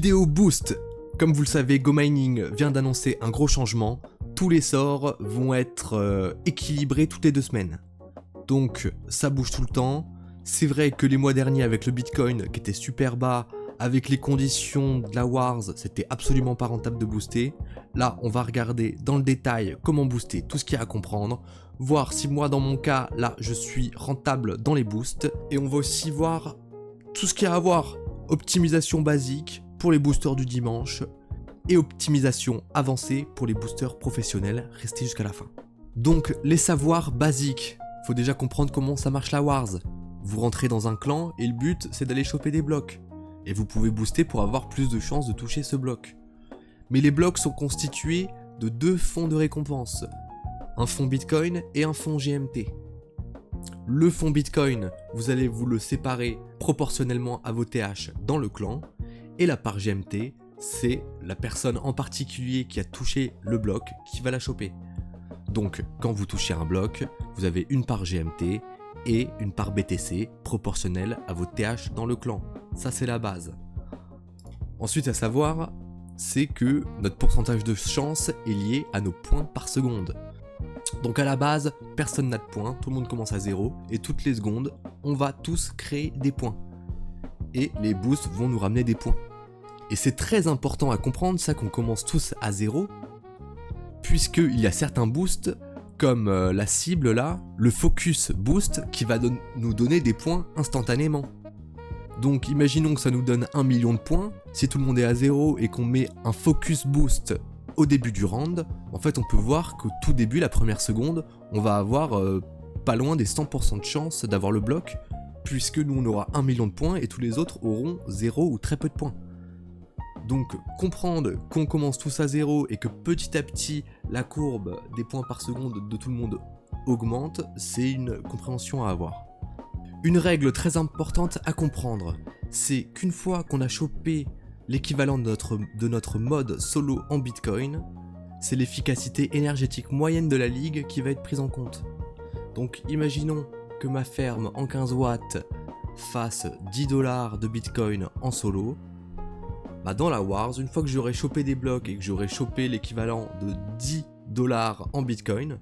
Vidéo boost. Comme vous le savez, GoMining vient d'annoncer un gros changement. Tous les sorts vont être équilibrés toutes les 2 semaines. Donc ça bouge tout le temps. C'est vrai que les mois derniers avec le Bitcoin qui était super bas, avec les conditions de la Wars, c'était absolument pas rentable de booster. Là, on va regarder dans le détail comment booster, tout ce qu'il y a à comprendre, voir si moi dans mon cas, là, je suis rentable dans les boosts. Et on va aussi voir tout ce qu'il y a à voir. Optimisation basique pour les boosters du dimanche et optimisation avancée pour les boosters professionnels. Restez jusqu'à la fin. Donc, les savoirs basiques. Faut déjà comprendre comment ça marche la Wars. Vous rentrez dans un clan et le but, c'est d'aller choper des blocs. Et vous pouvez booster pour avoir plus de chances de toucher ce bloc. Mais les blocs sont constitués de 2 fonds de récompense. Un fonds Bitcoin et un fonds GMT. Le fonds Bitcoin, vous allez vous le séparer proportionnellement à vos TH dans le clan. Et la part GMT, c'est la personne en particulier qui a touché le bloc qui va la choper. Donc quand vous touchez un bloc, vous avez une part GMT et une part BTC proportionnelle à vos TH dans le clan. Ça c'est la base. Ensuite à savoir, c'est que notre pourcentage de chance est lié à nos points par seconde. Donc à la base, personne n'a de points, tout le monde commence à 0, et toutes les secondes, on va tous créer des points. Et les boosts vont nous ramener des points. Et c'est très important à comprendre ça qu'on commence tous à 0, puisqu'il y a certains boosts, comme la cible là, le focus boost, qui va nous donner des points instantanément. Donc imaginons que ça nous donne 1 million de points, si tout le monde est à 0 et qu'on met un focus boost au début du round, en fait on peut voir qu'au tout début, la première seconde, on va avoir pas loin des 100% de chance d'avoir le bloc, puisque nous on aura 1 million de points et tous les autres auront 0 ou très peu de points. Donc comprendre qu'on commence tous à 0 et que petit à petit la courbe des points par seconde de tout le monde augmente, c'est une compréhension à avoir. Une règle très importante à comprendre, c'est qu'une fois qu'on a chopé l'équivalent de notre mode solo en Bitcoin, c'est l'efficacité énergétique moyenne de la ligue qui va être prise en compte. Donc imaginons que ma ferme en 15 watts fasse 10 $ de Bitcoin en solo. Bah dans la Wars, une fois que j'aurai chopé des blocs et que j'aurai chopé l'équivalent de 10 $ en Bitcoin,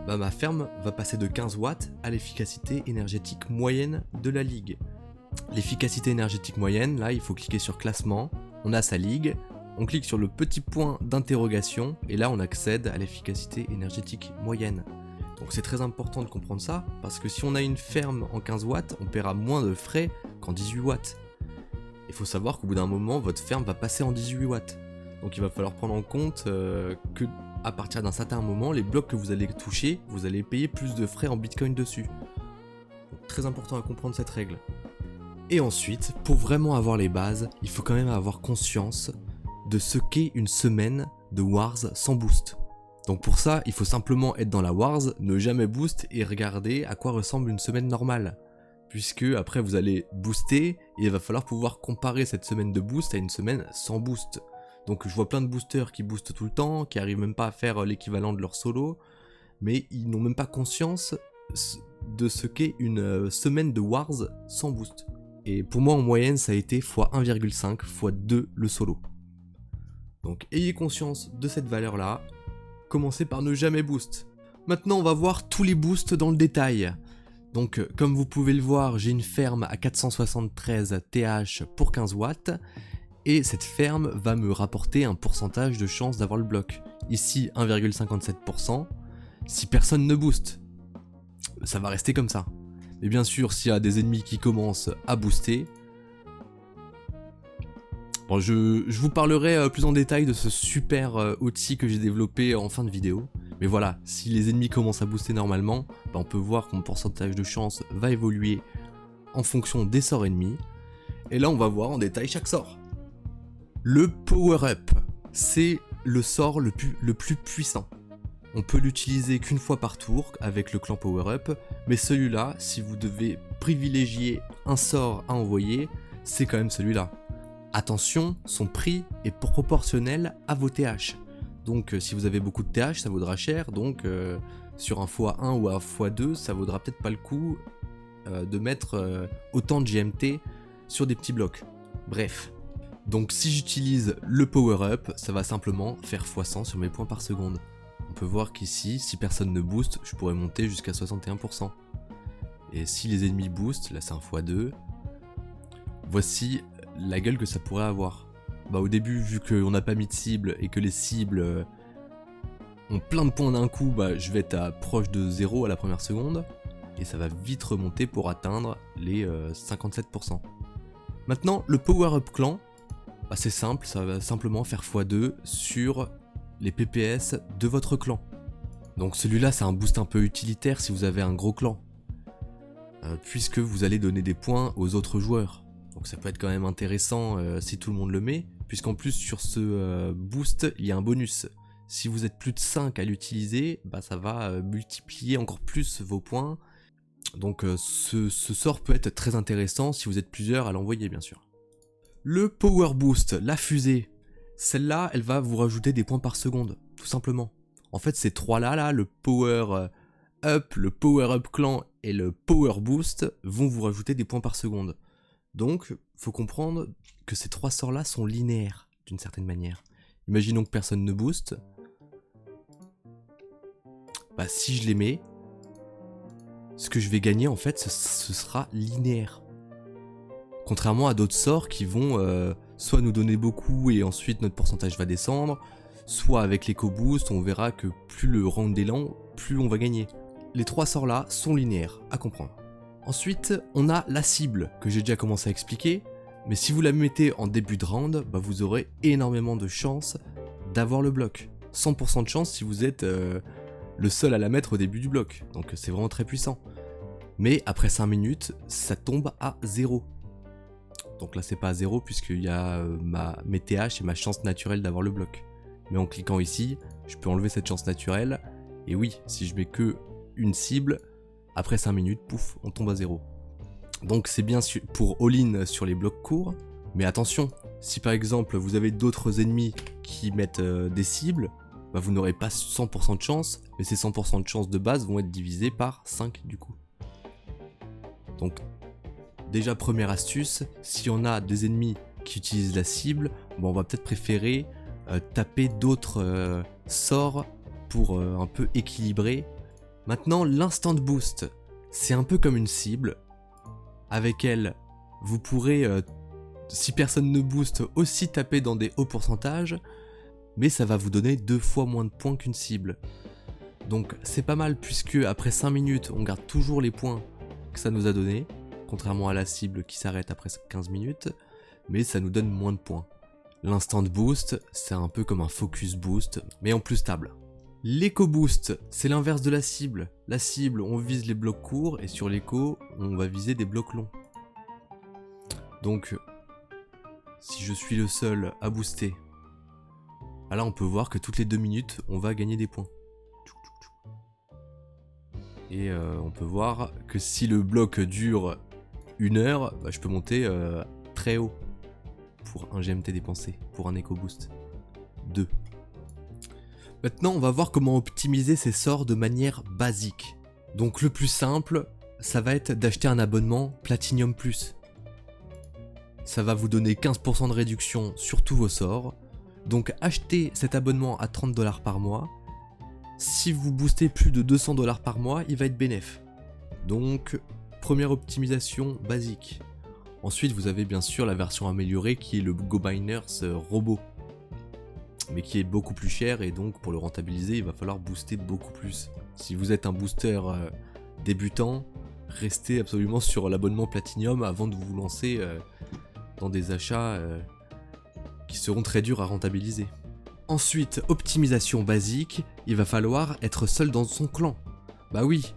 bah ma ferme va passer de 15 watts à l'efficacité énergétique moyenne de la ligue. L'efficacité énergétique moyenne, là il faut cliquer sur classement, on a sa ligue, on clique sur le petit point d'interrogation et là on accède à l'efficacité énergétique moyenne. Donc c'est très important de comprendre ça, parce que si on a une ferme en 15 watts, on paiera moins de frais qu'en 18 watts. Il faut savoir qu'au bout d'un moment, votre ferme va passer en 18 watts. Donc il va falloir prendre en compte que à partir d'un certain moment, les blocs que vous allez toucher, vous allez payer plus de frais en Bitcoin dessus. Donc très important à comprendre cette règle. Et ensuite, pour vraiment avoir les bases, il faut quand même avoir conscience de ce qu'est une semaine de Wars sans boost. Donc pour ça, il faut simplement être dans la Wars, ne jamais boost et regarder à quoi ressemble une semaine normale. Puisque après vous allez booster et il va falloir pouvoir comparer cette semaine de boost à une semaine sans boost. Donc je vois plein de boosters qui boostent tout le temps, qui arrivent même pas à faire l'équivalent de leur solo, mais ils n'ont même pas conscience de ce qu'est une semaine de Wars sans boost. Et pour moi en moyenne ça a été x1,5, x2 le solo. Donc ayez conscience de cette valeur là, commencez par ne jamais boost. Maintenant on va voir tous les boosts dans le détail. Donc comme vous pouvez le voir, j'ai une ferme à 473 TH pour 15 watts, et cette ferme va me rapporter un pourcentage de chance d'avoir le bloc. Ici 1,57%, si personne ne booste. Ça va rester comme ça. Mais bien sûr, s'il y a des ennemis qui commencent à booster, bon, je vous parlerai plus en détail de ce super outil que j'ai développé en fin de vidéo. Mais voilà, si les ennemis commencent à booster normalement, bah on peut voir que mon pourcentage de chance va évoluer en fonction des sorts ennemis. Et là on va voir en détail chaque sort. Le Power Up, c'est le sort le plus puissant. On peut l'utiliser qu'une fois par tour avec le clan Power Up, mais celui-là, si vous devez privilégier un sort à envoyer, c'est quand même celui-là. Attention, son prix est proportionnel à vos TH. Donc si vous avez beaucoup de TH, ça vaudra cher, donc sur un x1 ou un x2, ça vaudra peut-être pas le coup de mettre autant de GMT sur des petits blocs. Bref. Donc si j'utilise le power up, ça va simplement faire x100 sur mes points par seconde. On peut voir qu'ici, si personne ne booste, je pourrais monter jusqu'à 61%. Et si les ennemis boostent, là c'est un x2, voici la gueule que ça pourrait avoir. Bah au début, vu qu'on n'a pas mis de cible et que les cibles ont plein de points d'un coup, bah je vais être à proche de 0 à la première seconde. Et ça va vite remonter pour atteindre les 57%. Maintenant, le power up clan, bah c'est simple, ça va simplement faire x2 sur les PPS de votre clan. Donc celui-là c'est un boost un peu utilitaire si vous avez un gros clan, puisque vous allez donner des points aux autres joueurs. Donc ça peut être quand même intéressant si tout le monde le met, puisqu'en plus sur ce boost il y a un bonus. Si vous êtes plus de 5 à l'utiliser, bah ça va multiplier encore plus vos points. Donc ce sort peut être très intéressant si vous êtes plusieurs à l'envoyer bien sûr. Le power boost, la fusée, celle-là elle va vous rajouter des points par seconde, tout simplement. En fait ces trois là, le power up, le power up clan et le power boost vont vous rajouter des points par seconde. Donc faut comprendre que ces trois sorts là sont linéaires d'une certaine manière. Imaginons que personne ne booste. Bah si je les mets, ce que je vais gagner en fait ce sera linéaire. Contrairement à d'autres sorts qui vont soit nous donner beaucoup et ensuite notre pourcentage va descendre, soit avec l'éco-boost on verra que plus le round est lent, plus on va gagner. Les trois sorts là sont linéaires, à comprendre. Ensuite on a la cible que j'ai déjà commencé à expliquer, mais si vous la mettez en début de round, bah, vous aurez énormément de chances d'avoir le bloc. 100% de chance si vous êtes le seul à la mettre au début du bloc, donc c'est vraiment très puissant. Mais après 5 minutes, ça tombe à 0. Donc là c'est pas à 0 puisqu'il y a mes TH et ma chance naturelle d'avoir le bloc. Mais en cliquant ici, je peux enlever cette chance naturelle, et oui, si je mets que une cible, après 5 minutes, pouf, on tombe à 0. Donc c'est bien pour all-in sur les blocs courts, mais attention, si par exemple vous avez d'autres ennemis qui mettent des cibles, bah vous n'aurez pas 100% de chance, mais ces 100% de chance de base vont être divisés par 5 du coup. Donc déjà première astuce, si on a des ennemis qui utilisent la cible, bon, on va peut-être préférer taper d'autres sorts pour un peu équilibrer. Maintenant l'instant boost, c'est un peu comme une cible, avec elle vous pourrez, si personne ne booste, aussi taper dans des hauts pourcentages, mais ça va vous donner 2 fois moins de points qu'une cible. Donc c'est pas mal puisque après 5 minutes on garde toujours les points que ça nous a donné, contrairement à la cible qui s'arrête après 15 minutes, mais ça nous donne moins de points. L'instant boost, c'est un peu comme un focus boost, mais en plus stable. L'éco boost, c'est l'inverse de la cible. La cible, on vise les blocs courts, et sur l'éco, on va viser des blocs longs. Donc, si je suis le seul à booster, là on peut voir que toutes les 2 minutes, on va gagner des points. Et on peut voir que si le bloc dure 1 heure, bah, je peux monter très haut pour un GMT dépensé, pour un Eco Boost 2. Maintenant, on va voir comment optimiser ces sorts de manière basique. Donc le plus simple, ça va être d'acheter un abonnement Platinum Plus. Ça va vous donner 15% de réduction sur tous vos sorts. Donc achetez cet abonnement à 30$ par mois. Si vous boostez plus de 200$ par mois, il va être bénéf. Donc, première optimisation basique. Ensuite, vous avez bien sûr la version améliorée qui est le GoMiners robot. Mais qui est beaucoup plus cher et donc pour le rentabiliser, il va falloir booster beaucoup plus. Si vous êtes un booster débutant, restez absolument sur l'abonnement Platinum avant de vous lancer dans des achats qui seront très durs à rentabiliser. Ensuite, optimisation basique, il va falloir être seul dans son clan. Bah oui,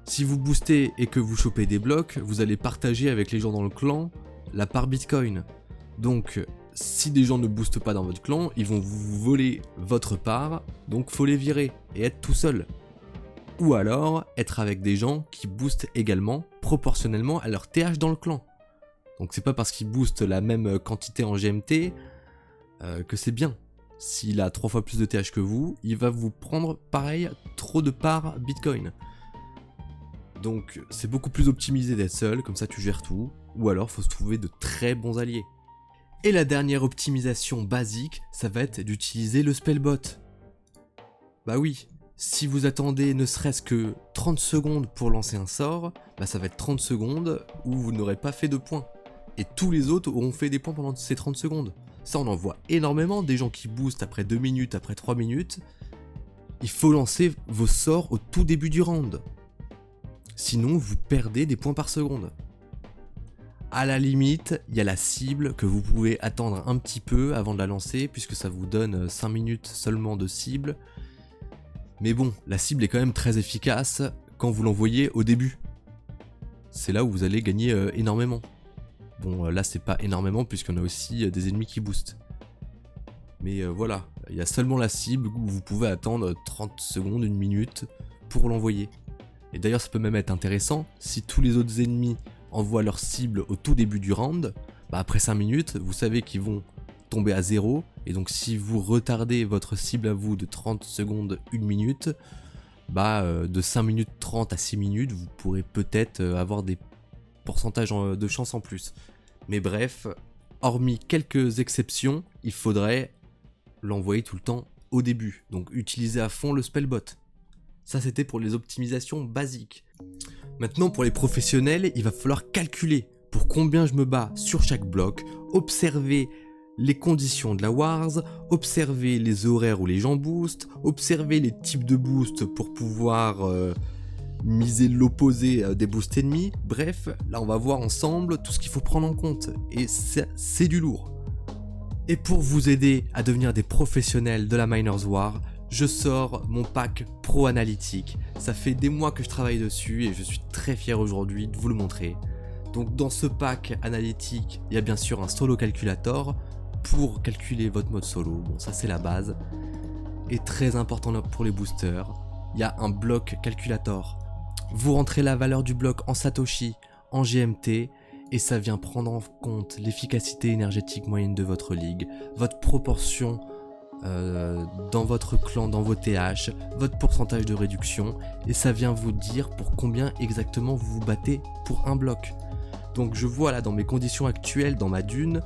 si vous boostez et que vous chopez des blocs, vous allez partager avec les gens dans le clan la part Bitcoin. Donc, si des gens ne boostent pas dans votre clan, ils vont vous voler votre part, donc faut les virer et être tout seul. Ou alors, être avec des gens qui boostent également, proportionnellement à leur TH dans le clan. Donc c'est pas parce qu'ils boostent la même quantité en GMT que c'est bien. S'il a 3 fois plus de TH que vous, il va vous prendre pareil trop de parts Bitcoin. Donc c'est beaucoup plus optimisé d'être seul, comme ça tu gères tout, ou alors faut se trouver de très bons alliés. Et la dernière optimisation basique, ça va être d'utiliser le spellbot. Bah oui, si vous attendez ne serait-ce que 30 secondes pour lancer un sort, bah ça va être 30 secondes où vous n'aurez pas fait de points. Et tous les autres auront fait des points pendant ces 30 secondes. Ça on en voit énormément, des gens qui boostent après 2 minutes, après 3 minutes. Il faut lancer vos sorts au tout début du round. Sinon vous perdez des points par seconde. À la limite, il y a la cible que vous pouvez attendre un petit peu avant de la lancer, puisque ça vous donne 5 minutes seulement de cible. Mais bon, la cible est quand même très efficace quand vous l'envoyez au début. C'est là où vous allez gagner énormément. Bon, là c'est pas énormément puisqu'on a aussi des ennemis qui boostent. Mais voilà, il y a seulement la cible où vous pouvez attendre 30 secondes, 1 minute pour l'envoyer. Et d'ailleurs ça peut même être intéressant, si tous les autres ennemis envoient leur cible au tout début du round, bah après 5 minutes, vous savez qu'ils vont tomber à 0, et donc si vous retardez votre cible à vous de 30 secondes, 1 minute, bah de 5 minutes 30 à 6 minutes, vous pourrez peut-être avoir des pourcentages de chance en plus. Mais bref, hormis quelques exceptions, il faudrait l'envoyer tout le temps au début, donc utiliser à fond le spellbot. Ça c'était pour les optimisations basiques. Maintenant pour les professionnels, il va falloir calculer pour combien je me bats sur chaque bloc, observer les conditions de la Wars, observer les horaires où les gens boostent, observer les types de boosts pour pouvoir miser l'opposé des boosts ennemis. Bref, là on va voir ensemble tout ce qu'il faut prendre en compte, et c'est du lourd. Et pour vous aider à devenir des professionnels de la Miners War, je sors mon pack Pro Analytique. Ça fait des mois que je travaille dessus et je suis très fier aujourd'hui de vous le montrer. Donc dans ce pack analytique, il y a bien sûr un solo calculator pour calculer votre mode solo. Bon, ça c'est la base. Et très important pour les boosters, il y a un bloc calculator. Vous rentrez la valeur du bloc en Satoshi, en GMT, et ça vient prendre en compte l'efficacité énergétique moyenne de votre ligue, votre proportion dans votre clan, dans vos TH, votre pourcentage de réduction, et ça vient vous dire pour combien exactement vous vous battez pour un bloc. Donc je vois là dans mes conditions actuelles, dans ma dune,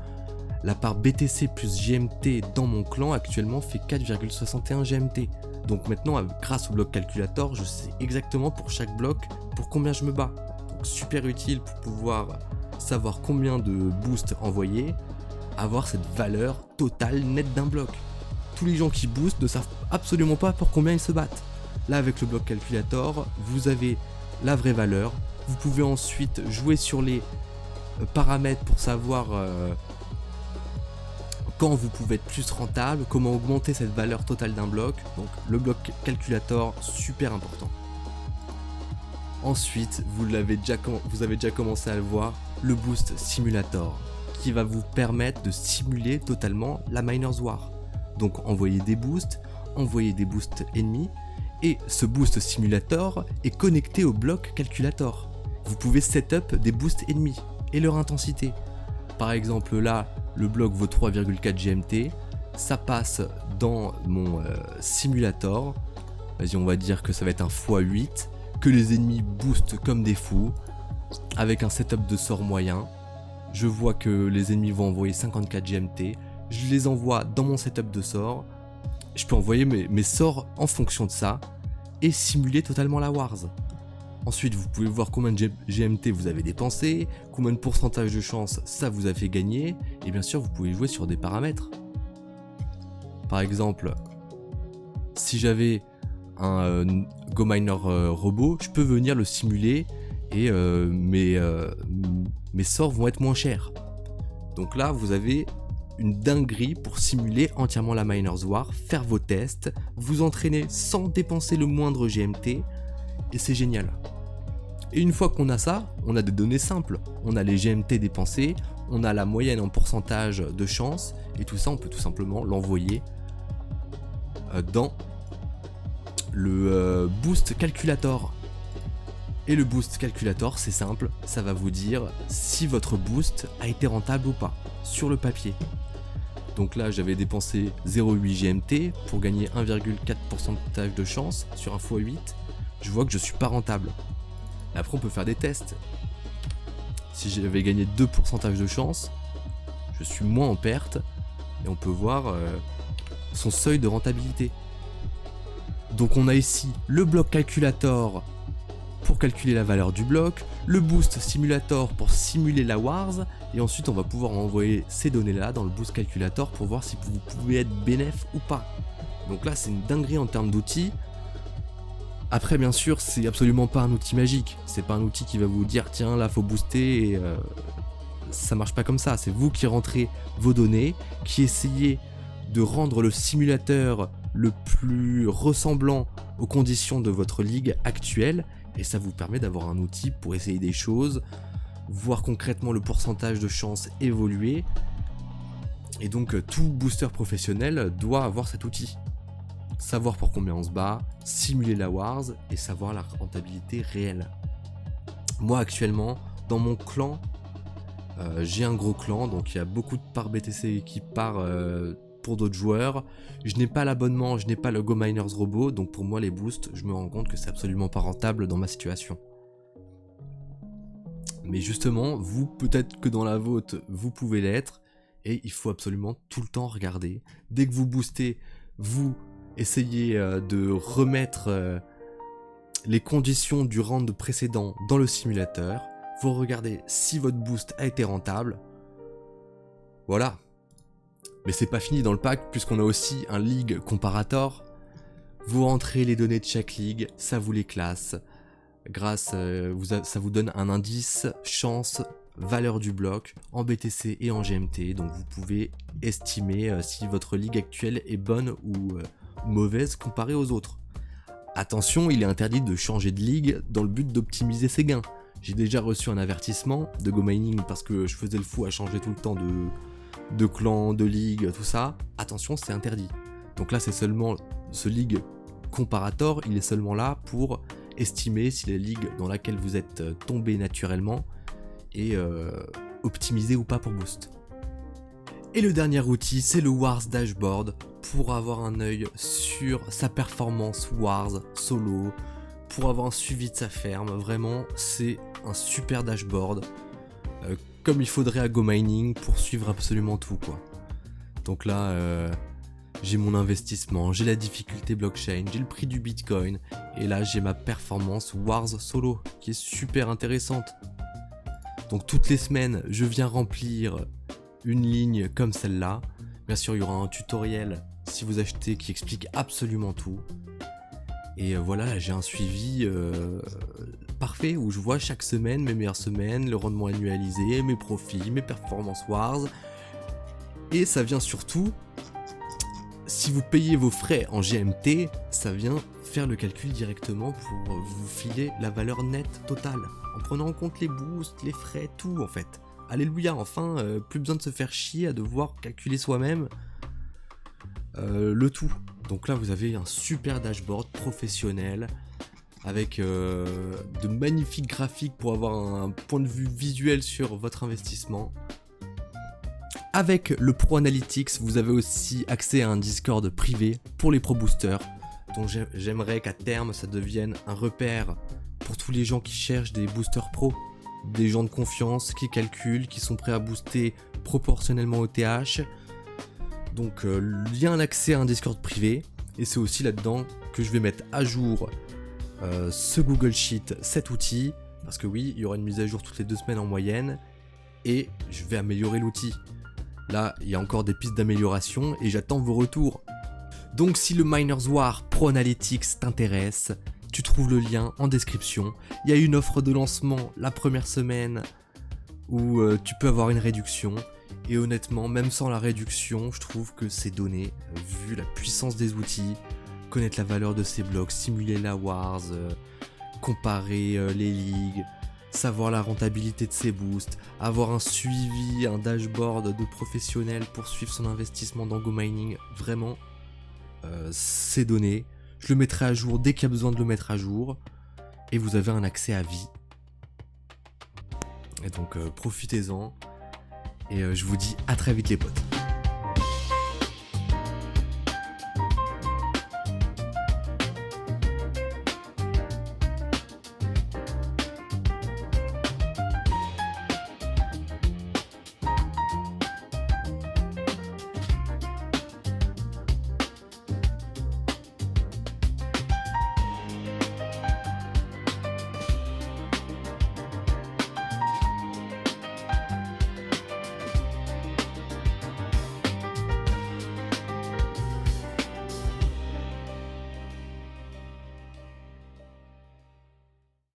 la part BTC plus GMT dans mon clan actuellement fait 4,61 GMT. Donc maintenant, grâce au bloc calculator, je sais exactement pour chaque bloc pour combien je me bats. Donc super utile pour pouvoir savoir combien de boosts envoyer, avoir cette valeur totale nette d'un bloc. Tous les gens qui boostent ne savent absolument pas pour combien ils se battent. Là avec le bloc calculator, vous avez la vraie valeur. Vous pouvez ensuite jouer sur les paramètres pour savoir quand vous pouvez être plus rentable, comment augmenter cette valeur totale d'un bloc. Donc le bloc calculator, super important. Ensuite, vous avez déjà commencé à le voir, le Boost Simulator, qui va vous permettre de simuler totalement la Miners War. Donc envoyer des boosts ennemis, et ce Boost Simulator est connecté au bloc calculator. Vous pouvez setup des boosts ennemis et leur intensité. Par exemple là, le bloc vaut 3,4 GMT, ça passe dans mon simulator, vas-y on va dire que ça va être un x8, que les ennemis boostent comme des fous, avec un setup de sort moyen. Je vois que les ennemis vont envoyer 54 GMT, je les envoie dans mon setup de sort, je peux envoyer mes sorts en fonction de ça, et simuler totalement la Wars. Ensuite, vous pouvez voir combien de GMT vous avez dépensé, combien de pourcentage de chance ça vous a fait gagner, et bien sûr, vous pouvez jouer sur des paramètres. Par exemple, si j'avais un GoMiner robot, je peux venir le simuler et mes sorts vont être moins chers. Donc là, vous avez une dinguerie pour simuler entièrement la Miners War, faire vos tests, vous entraîner sans dépenser le moindre GMT, et c'est génial. Et une fois qu'on a ça, on a des données simples. On a les GMT dépensés, on a la moyenne en pourcentage de chance, et tout ça on peut tout simplement l'envoyer dans le Boost Calculator. Et le Boost Calculator, c'est simple, ça va vous dire si votre boost a été rentable ou pas, sur le papier. Donc là j'avais dépensé 0,8 GMT pour gagner 1,4% de chance sur un x8, je vois que je suis pas rentable. Après on peut faire des tests. Si j'avais gagné 2% de chance, je suis moins en perte, et on peut voir son seuil de rentabilité. Donc on a ici le block calculator pour calculer la valeur du bloc, le boost simulator pour simuler la wars, et ensuite on va pouvoir envoyer ces données là dans le boost calculator pour voir si vous pouvez être bénéf ou pas. Donc là c'est une dinguerie en termes d'outils. Après bien sûr c'est absolument pas un outil magique, c'est pas un outil qui va vous dire tiens là faut booster et ça marche pas comme ça, c'est vous qui rentrez vos données, qui essayez de rendre le simulateur le plus ressemblant aux conditions de votre ligue actuelle, et ça vous permet d'avoir un outil pour essayer des choses, voir concrètement le pourcentage de chance évoluer, et donc tout booster professionnel doit avoir cet outil. Savoir pour combien on se bat, simuler la wars et savoir la rentabilité réelle. Moi actuellement, dans mon clan, j'ai un gros clan, donc il y a beaucoup de parts BTC qui part pour d'autres joueurs. Je n'ai pas l'abonnement, je n'ai pas le Go Miners Robot, donc pour moi les boosts, je me rends compte que c'est absolument pas rentable dans ma situation. Mais justement, vous, peut-être que dans la vôtre, vous pouvez l'être, et il faut absolument tout le temps regarder. Dès que vous boostez, vous essayez de remettre les conditions du round précédent dans le simulateur. Vous regardez si votre boost a été rentable. Voilà. Mais c'est pas fini dans le pack, puisqu'on a aussi un League Comparator. Vous rentrez les données de chaque ligue, ça vous les classe. Ça vous donne un indice, chance, valeur du bloc, en BTC et en GMT. Donc vous pouvez estimer si votre ligue actuelle est bonne ou mauvaise comparée aux autres. Attention, il est interdit de changer de ligue dans le but d'optimiser ses gains. J'ai déjà reçu un avertissement de Go Mining parce que je faisais le fou à changer tout le temps de clan, de ligue, tout ça. Attention, c'est interdit. Donc là, c'est seulement ce League Comparator, il est seulement là pour estimer si la ligue dans laquelle vous êtes tombé naturellement est optimisée ou pas pour boost. Et le dernier outil, c'est le Wars Dashboard pour avoir un œil sur sa performance Wars solo, pour avoir un suivi de sa ferme. Vraiment, c'est un super dashboard, comme il faudrait à Go Mining pour suivre absolument tout, quoi. Donc là, j'ai mon investissement, j'ai la difficulté blockchain, j'ai le prix du Bitcoin, et là j'ai ma performance Wars solo qui est super intéressante. Donc toutes les semaines, je viens remplir une ligne comme celle-là. Bien sûr, il y aura un tutoriel si vous achetez qui explique absolument tout. Et voilà, là j'ai un suivi parfait où je vois chaque semaine mes meilleures semaines, le rendement annualisé, mes profits, mes performances Wars. Et ça vient surtout, si vous payez vos frais en GMT, ça vient faire le calcul directement pour vous filer la valeur nette totale, en prenant en compte les boosts, les frais, tout en fait. Alléluia, enfin, plus besoin de se faire chier à devoir calculer soi-même le tout. Donc là vous avez un super dashboard professionnel avec de magnifiques graphiques pour avoir un point de vue visuel sur votre investissement. Avec le Pro Analytics, vous avez aussi accès à un Discord privé pour les Pro Boosters. Donc j'aimerais qu'à terme ça devienne un repère pour tous les gens qui cherchent des boosters pro, des gens de confiance qui calculent, qui sont prêts à booster proportionnellement au TH. Donc il y a un accès à un Discord privé, et c'est aussi là-dedans que je vais mettre à jour ce Google Sheet, cet outil, parce que oui, il y aura une mise à jour toutes les 2 semaines en moyenne, et je vais améliorer l'outil. Là, il y a encore des pistes d'amélioration, et j'attends vos retours. Donc si le Miners War Pro Analytics t'intéresse, tu trouves le lien en description. Il y a une offre de lancement la première semaine où tu peux avoir une réduction. Et honnêtement, même sans la réduction, je trouve que c'est donné, vu la puissance des outils, connaître la valeur de ces blocs, simuler la Wars, comparer les ligues, savoir la rentabilité de ses boosts, avoir un suivi, un dashboard de professionnels pour suivre son investissement dans Go Mining, vraiment, c'est donné. Je le mettrai à jour dès qu'il y a besoin de le mettre à jour, et vous avez un accès à vie. Et donc profitez-en. Et je vous dis à très vite les potes.